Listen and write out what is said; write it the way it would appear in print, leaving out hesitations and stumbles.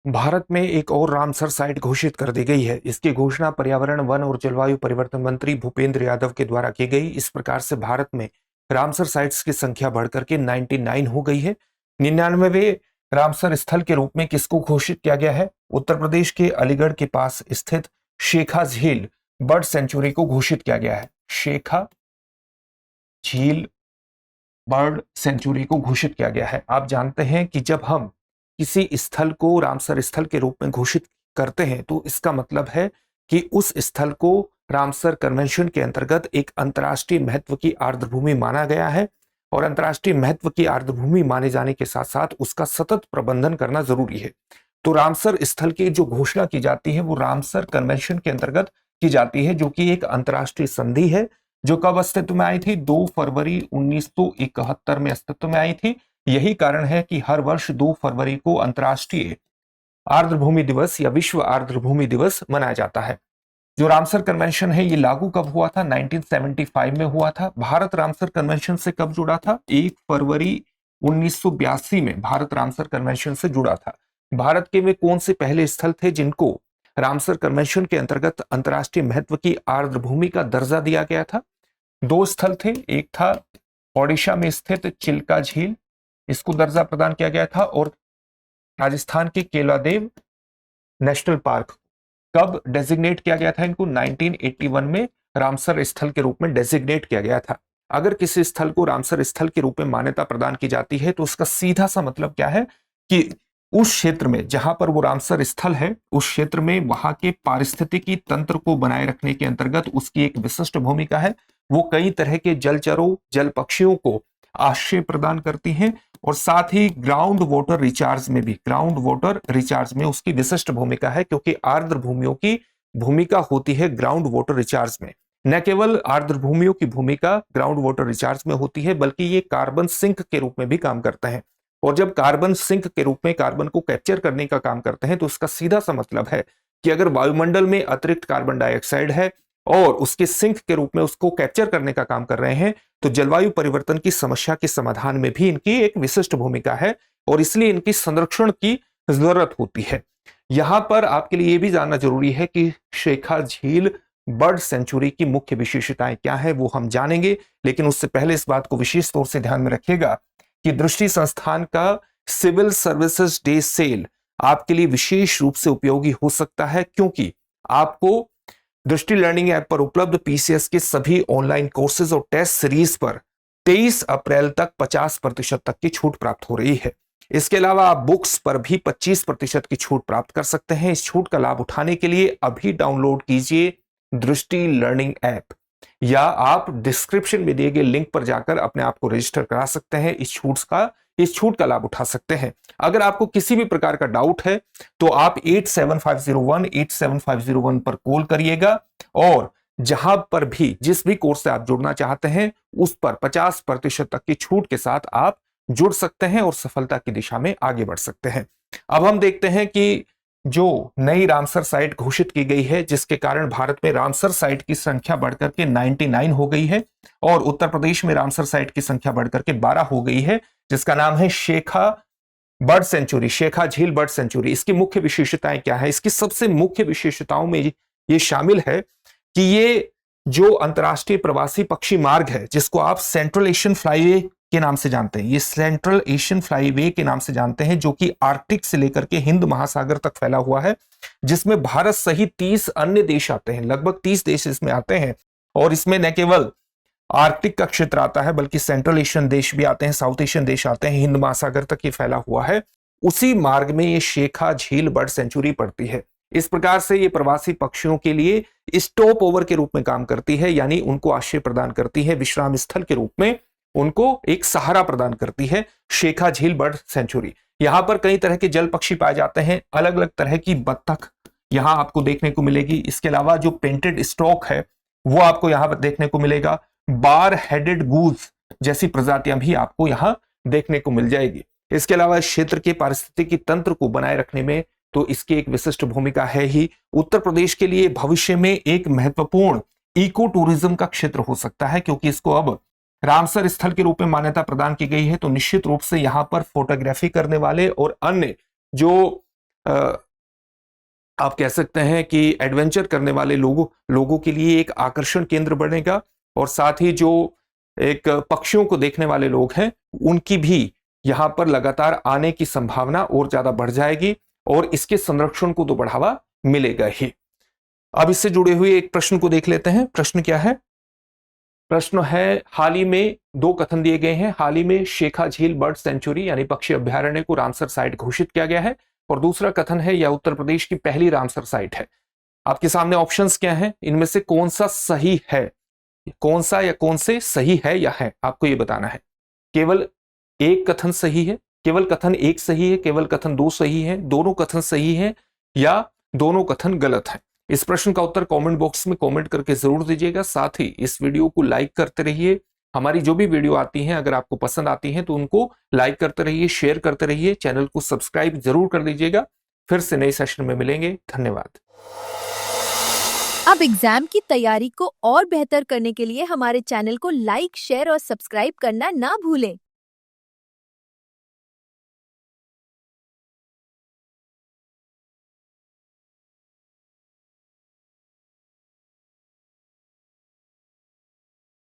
भारत में एक और रामसर साइट घोषित कर दी गई है। इसकी घोषणा पर्यावरण, वन और जलवायु परिवर्तन मंत्री भूपेंद्र यादव के द्वारा की गई। इस प्रकार से भारत में रामसर साइट्स की संख्या बढ़कर के 99 हो गई है। 99वें रामसर स्थल के रूप में किसको घोषित किया गया है? उत्तर प्रदेश के अलीगढ़ के पास स्थित शेखा झील बर्ड सेंचुरी को घोषित किया गया है। शेखा झील बर्ड सेंचुरी को घोषित किया गया है। आप जानते हैं कि जब हम किसी स्थल को रामसर स्थल के रूप में घोषित करते हैं तो इसका मतलब है कि उस स्थल को रामसर कन्वेंशन के अंतर्गत एक अंतर्राष्ट्रीय महत्व की आर्द्रभूमि माना गया है और अंतर्राष्ट्रीय महत्व की आर्द्रभूमि माने जाने के साथ साथ उसका सतत प्रबंधन करना जरूरी है। तो रामसर स्थल की जो घोषणा की जाती है वो रामसर कन्वेंशन के अंतर्गत की जाती है, जो कि एक अंतर्राष्ट्रीय संधि है जो कब अस्तित्व में आई थी? 2 फरवरी 1971 में अस्तित्व में आई थी। यही कारण है कि हर वर्ष 2 फरवरी को अंतर्राष्ट्रीय आर्द्रभूमि दिवस या विश्व आर्द्रभूमि दिवस मनाया जाता है। जो रामसर कन्वेंशन है ये लागू कब हुआ था? 1975 में हुआ था। भारत रामसर कन्वेंशन से कब जुड़ा था? 1 फरवरी 1982 में भारत रामसर कन्वेंशन से जुड़ा था। भारत के वे कौन से पहले स्थल थे जिनको रामसर कन्वेंशन के अंतर्गत अंतर्राष्ट्रीय महत्व की आर्द्रभूमि का दर्जा दिया गया था? 2 स्थल थे। एक था ओडिशा में स्थित चिल्का झील, इसको दर्जा प्रदान किया गया था, और राजस्थान के केलादेव नेशनल पार्क कब डेजिग्नेट किया गया था? इनको 1981 में रामसर स्थल के रूप में डेजिग्नेट किया गया था। अगर किसी स्थल को रामसर स्थल के रूप में मान्यता प्रदान की जाती है तो उसका सीधा सा मतलब क्या है कि उस क्षेत्र में जहां पर वो रामसर स्थल है उस क्षेत्र में वहां के पारिस्थितिकी तंत्र को बनाए रखने के अंतर्गत उसकी एक विशिष्ट भूमिका है। वो कई तरह के जलचरों, जल पक्षियों को आश्रय प्रदान करती हैं और साथ ही ग्राउंड वाटर रिचार्ज में उसकी विशिष्ट भूमिका है, क्योंकि आर्द्र भूमियों की भूमिका होती है ग्राउंड वाटर रिचार्ज में। न केवल आर्द्र भूमियों की भूमिका ग्राउंड वाटर रिचार्ज में होती है बल्कि ये कार्बन सिंक के रूप में भी काम करते हैं। और जब कार्बन सिंक के रूप में कार्बन को कैप्चर करने का काम करते हैं तो उसका सीधा सा मतलब है कि अगर वायुमंडल में अतिरिक्त कार्बन डाइऑक्साइड है और उसके सिंक के रूप में उसको कैप्चर करने का काम कर रहे हैं तो जलवायु परिवर्तन की समस्या के समाधान में भी इनकी एक विशिष्ट भूमिका है और इसलिए इनकी संरक्षण की जरूरत होती है। यहां पर आपके लिए यह भी जानना जरूरी है कि शेखा झील बर्ड सेंचुरी की मुख्य विशेषताएं क्या है वो हम जानेंगे, लेकिन उससे पहले इस बात को विशेष तौर से ध्यान में रखिएगा कि दृष्टि संस्थान का सिविल सर्विसेज डे सेल आपके लिए विशेष रूप से उपयोगी हो सकता है, क्योंकि आपको दृष्टि लर्निंग ऐप पर उपलब्ध पीसीएस के सभी ऑनलाइन कोर्सेज और टेस्ट सीरीज पर 23 अप्रैल तक 50% तक की छूट प्राप्त हो रही है। इसके अलावा आप बुक्स पर भी 25% की छूट प्राप्त कर सकते हैं। इस छूट का लाभ उठाने के लिए अभी डाउनलोड कीजिए दृष्टि लर्निंग ऐप या आप डिस्क्रिप्शन में दिए गए लिंक पर जाकर अपने आप को रजिस्टर करा सकते हैं। इस छूट का लाभ उठा सकते हैं। अगर आपको किसी भी प्रकार का डाउट है तो आप 8750187501 पर कॉल करिएगा और जहां पर भी जिस भी कोर्स से आप जुड़ना चाहते हैं उस पर 50% तक की छूट के साथ आप जुड़ सकते हैं और सफलता की दिशा में आगे बढ़ सकते हैं। अब हम देखते हैं कि जो नई रामसर साइट घोषित की गई है जिसके कारण भारत में रामसर साइट की संख्या बढ़कर के 99 हो गई है और उत्तर प्रदेश में रामसर साइट की संख्या बढ़कर के 12 हो गई है, जिसका नाम है शेखा बर्ड सेंचुरी, शेखा झील बर्ड सेंचुरी। इसकी मुख्य विशेषताएं क्या है? इसकी सबसे मुख्य विशेषताओं में ये शामिल है कि ये जो अंतरराष्ट्रीय प्रवासी पक्षी मार्ग है जिसको आप सेंट्रल एशियन फ्लाईवे के नाम से जानते हैं, ये सेंट्रल एशियन फ्लाईवे के नाम से जानते हैं, जो कि आर्कटिक से लेकर के हिंद महासागर तक फैला हुआ है, जिसमें भारत सहित 30 अन्य देश आते हैं। लगभग 30 देश इसमें आते हैं और इसमें न केवल आर्कटिक का क्षेत्र आता है बल्कि सेंट्रल एशियन देश भी आते हैं, साउथ एशियन देश आते हैं, हिंद महासागर तक ये फैला हुआ है। उसी मार्ग में ये शेखा झील बर्ड सेंचुरी पड़ती है। इस प्रकार से ये प्रवासी पक्षियों के लिए स्टॉप ओवर के रूप में काम करती है, यानी उनको आश्रय प्रदान करती है, विश्राम स्थल के रूप में उनको एक सहारा प्रदान करती है शेखा झील बर्ड सेंचुरी। यहां पर कई तरह के जल पक्षी पाए जाते हैं, अलग अलग तरह की बत्तख यहां आपको देखने को मिलेगी। इसके अलावा जो पेंटेड स्टॉक है वो आपको यहां पर देखने को मिलेगा। बार हेडेड गूज जैसी प्रजातियां भी आपको यहां देखने को मिल जाएगी। इसके अलावा इस क्षेत्र के पारिस्थितिकी तंत्र को बनाए रखने में तो इसकी एक विशिष्ट भूमिका है ही। उत्तर प्रदेश के लिए भविष्य में एक महत्वपूर्ण इको टूरिज्म का क्षेत्र हो सकता है, क्योंकि इसको अब रामसर स्थल के रूप में मान्यता प्रदान की गई है। तो निश्चित रूप से यहां पर फोटोग्राफी करने वाले और अन्य जो आप कह सकते हैं कि एडवेंचर करने वाले लोगों के लिए एक आकर्षण केंद्र बनेगा, और साथ ही जो एक पक्षियों को देखने वाले लोग हैं उनकी भी यहां पर लगातार आने की संभावना और ज्यादा बढ़ जाएगी, और इसके संरक्षण को तो बढ़ावा मिलेगा ही। अब इससे जुड़े हुए एक प्रश्न को देख लेते हैं। प्रश्न क्या है? प्रश्न है, हाल ही में दो कथन दिए गए हैं। हाल ही में शेखा झील बर्ड सेंचुरी यानी पक्षी अभ्यारण्य को रामसर साइट घोषित किया गया है, और दूसरा कथन है यह उत्तर प्रदेश की पहली रामसर साइट है। आपके सामने ऑप्शंस क्या हैं? इनमें से कौन सा सही है? कौन सा या कौन से सही है या है, आपको यह बताना है। केवल एक कथन सही है, केवल कथन एक सही है, केवल कथन दो सही है, दोनों कथन सही है, या दोनों कथन गलत है? इस प्रश्न का उत्तर कमेंट बॉक्स में कमेंट करके जरूर दीजिएगा। साथ ही इस वीडियो को लाइक करते रहिए। हमारी जो भी वीडियो आती हैं अगर आपको पसंद आती हैं तो उनको लाइक करते रहिए, शेयर करते रहिए, चैनल को सब्सक्राइब जरूर कर दीजिएगा। फिर से नए सेशन में मिलेंगे। धन्यवाद। अब एग्जाम की तैयारी को और बेहतर करने के लिए हमारे चैनल को लाइक, शेयर और सब्सक्राइब करना ना भूलें।